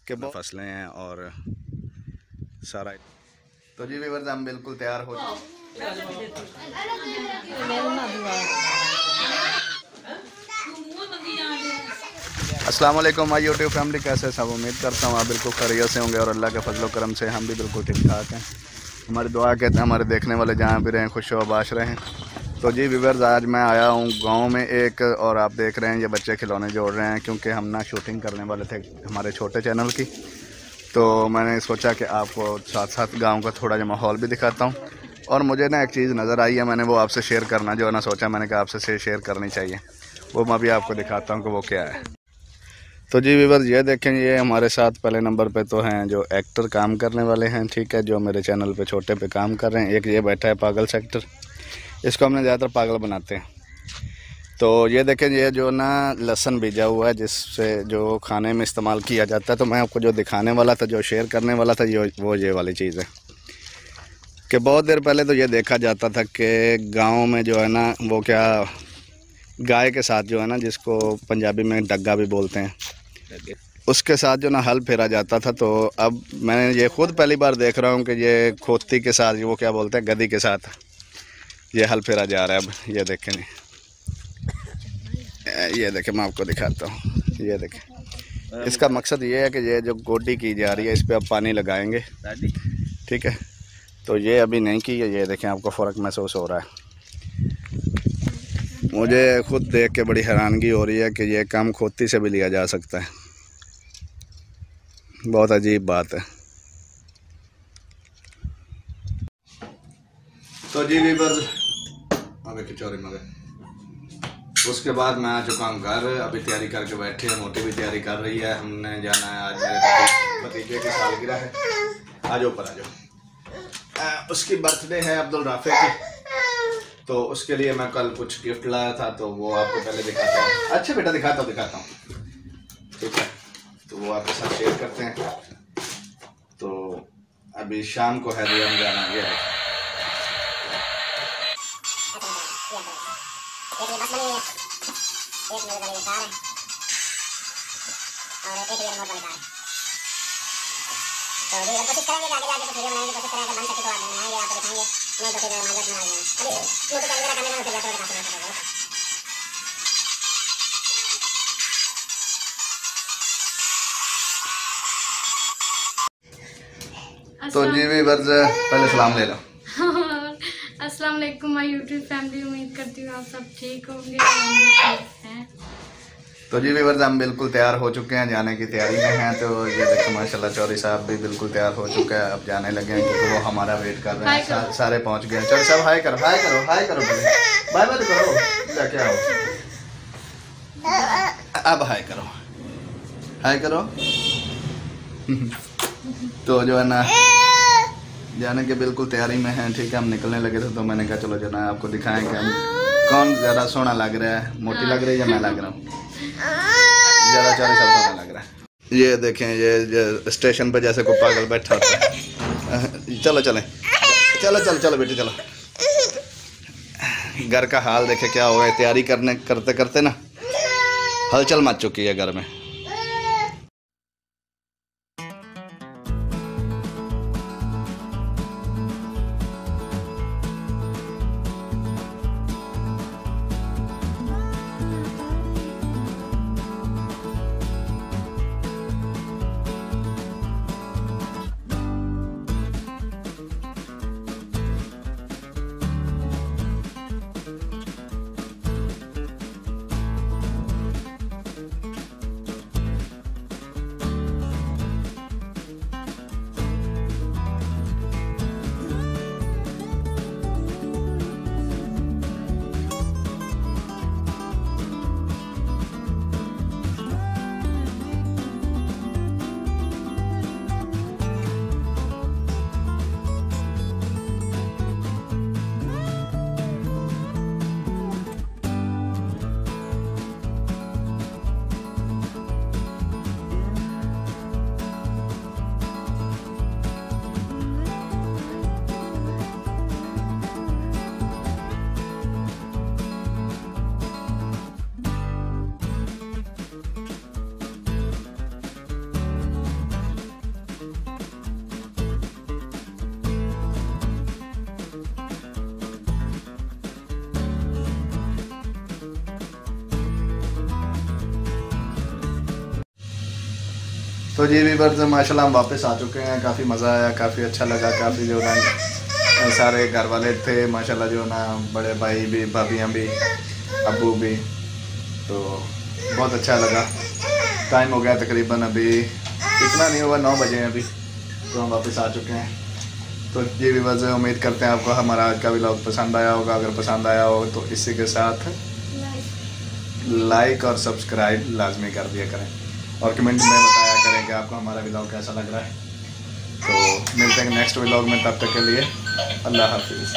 के फसलें हैं और सारा। तो जी व्यूअर्स हम बिल्कुल तैयार हो अस्सलाम वालेकुम माय यूट्यूब फैमिली, कैसे सब? उम्मीद करता हूँ आप बिल्कुल खैरियत से होंगे और अल्लाह के फजल करम से हम भी बिल्कुल ठीक ठाक हैं। हमारी दुआ कहते हैं हमारे देखने वाले जहाँ भी रहें खुश व आबाश रहें। तो जी व्यूअर्स आज मैं आया हूँ गांव में एक, और आप देख रहे हैं ये बच्चे खिलौने जोड़ रहे हैं क्योंकि हम ना शूटिंग करने वाले थे हमारे छोटे चैनल की। तो मैंने सोचा कि आपको साथ साथ गाँव का थोड़ा जो माहौल भी दिखाता हूँ। और मुझे ना एक चीज़ नज़र आई है, मैंने वो आपसे शेयर करना जो है ना सोचा मैंने कहा आपसे शेयर करनी चाहिए। वो मैं भी आपको दिखाता हूँ कि वो क्या है। तो जी व्यूअर्स ये देखें, ये हमारे साथ पहले नंबर पे तो हैं जो एक्टर काम करने वाले हैं, ठीक है, जो मेरे चैनल पे छोटे पे काम कर रहे हैं। एक ये बैठा है पागल सेक्टर, इसको हमने ज़्यादातर पागल बनाते हैं। तो ये देखें ये जो ना लहसुन बीजा हुआ है जिससे जो खाने में इस्तेमाल किया जाता है। तो मैं आपको जो दिखाने वाला था, जो शेयर करने वाला था, ये वाली चीज़ है कि बहुत देर पहले तो ये देखा जाता था कि गाँव में जो है ना वो क्या गाय के साथ जो है ना, जिसको पंजाबी में डग्गा भी बोलते हैं, उसके साथ जो ना हल फेरा जाता था। तो अब मैंने ये खुद पहली बार देख रहा हूँ कि ये खोती के साथ, वो क्या बोलते हैं, गधी के साथ ये हल फेरा जा रहा है। अब ये देखें, ये देखें मैं आपको दिखाता हूँ। ये देखें, इसका मकसद ये है कि ये जो गोडी की जा रही है इस पर अब पानी लगाएंगे, ठीक है। तो ये अभी नहीं की है, ये देखें आपको फ़र्क महसूस हो रहा है। मुझे खुद देख के बड़ी हैरानगी हो रही है कि ये काम खोती से भी लिया जा सकता है। बहुत अजीब बात है। तो जी उसके बाद मैं आ चुका हूँ घर। अभी तैयारी करके बैठे हैं, मोटी भी तैयारी कर रही है। हमने जाना है आज मेरे भतीजे की सालगिरह है। आ जाओ ऊपर आ जाओ। उसकी बर्थडे है अब्दुल राफे की, तो उसके लिए मैं कल कुछ गिफ्ट लाया था, तो वो आपको पहले दिखाता हूँ। अच्छा बेटा दिखाता हूँ, ठीक है। तो वो आपके साथ शेयर करते हैं। तो अभी शाम को है रियाम जाना। ये है तो ये कोशिश करेंगे आगे जाके तो वीडियो बनाने की कोशिश करेंगे, बन सके तो आगे बनाएंगे, आपको दिखाएंगे। नहीं तो फिर माजरत बना लेंगे। अभी मोटू कैमरा करने में फिर जाकर दिखा सकते हैं। तो जी व्यूअर्स पहले सलाम ले लो। अस्सलाम वालेकुम माय यूट्यूब फैमिली, उम्मीद करती हूँ आप सब ठीक होंगे, हम भी ठीक हैं। तो जी व्यूअर्स हम बिल्कुल तैयार हो चुके हैं, जाने की तैयारी में हैं। तो ये देखो माशाल्लाह चौधरी साहब भी बिल्कुल तैयार हो चुके हैं, अब जाने लगे हैं क्योंकि वो हमारा वेट कर रहे हैं। सारे पहुंच गए हैं। चौधरी साहब हाय करो, हाय करो, हाय करो, बाय बाय करो, क्या हो, अब हाय करो, हाय करो। तो जो है ना जाने के बिल्कुल तैयारी में हैं, ठीक है। हम निकलने लगे थे तो मैंने कहा चलो जो ना आपको दिखाएं कि हम कौन ज़्यादा सोना लग रहा है, मोटी लग रही है या मैं लग रहा हूँ, ज़्यादा 40 साल सोना लग रहा है। ये देखें, ये स्टेशन पे जैसे कोई पागल बैठा होता है। चलो चलें, चलो चलो चलो बेटी चलो। घर का हाल देखे क्या हो गया, तैयारी करते करते ना हलचल मच चुकी है घर में। तो जी व्यूअर्स माशाल्लाह हम वापस आ चुके हैं। काफ़ी मज़ा आया, काफ़ी अच्छा लगा। काफ़ी जो ना सारे घर वाले थे माशाल्लाह, जो ना बड़े भाई भी, भाभियाँ भी, अब्बू भी, तो बहुत अच्छा लगा। टाइम हो गया तकरीबन, अभी इतना नहीं हुआ, 9 बजे हैं अभी, तो हम वापस आ चुके हैं। तो ये भी वजह उम्मीद करते हैं आपको हमारा आज का व्लॉग पसंद आया होगा। अगर पसंद आया हो तो इसी के साथ लाइक और सब्सक्राइब लाजमी कर दिया करें और कमेंट में बताया करें कि आपको हमारा व्लॉग कैसा लग रहा है। तो मिलते हैं नेक्स्ट व्लॉग में, तब तक के लिए अल्लाह हाफिज़।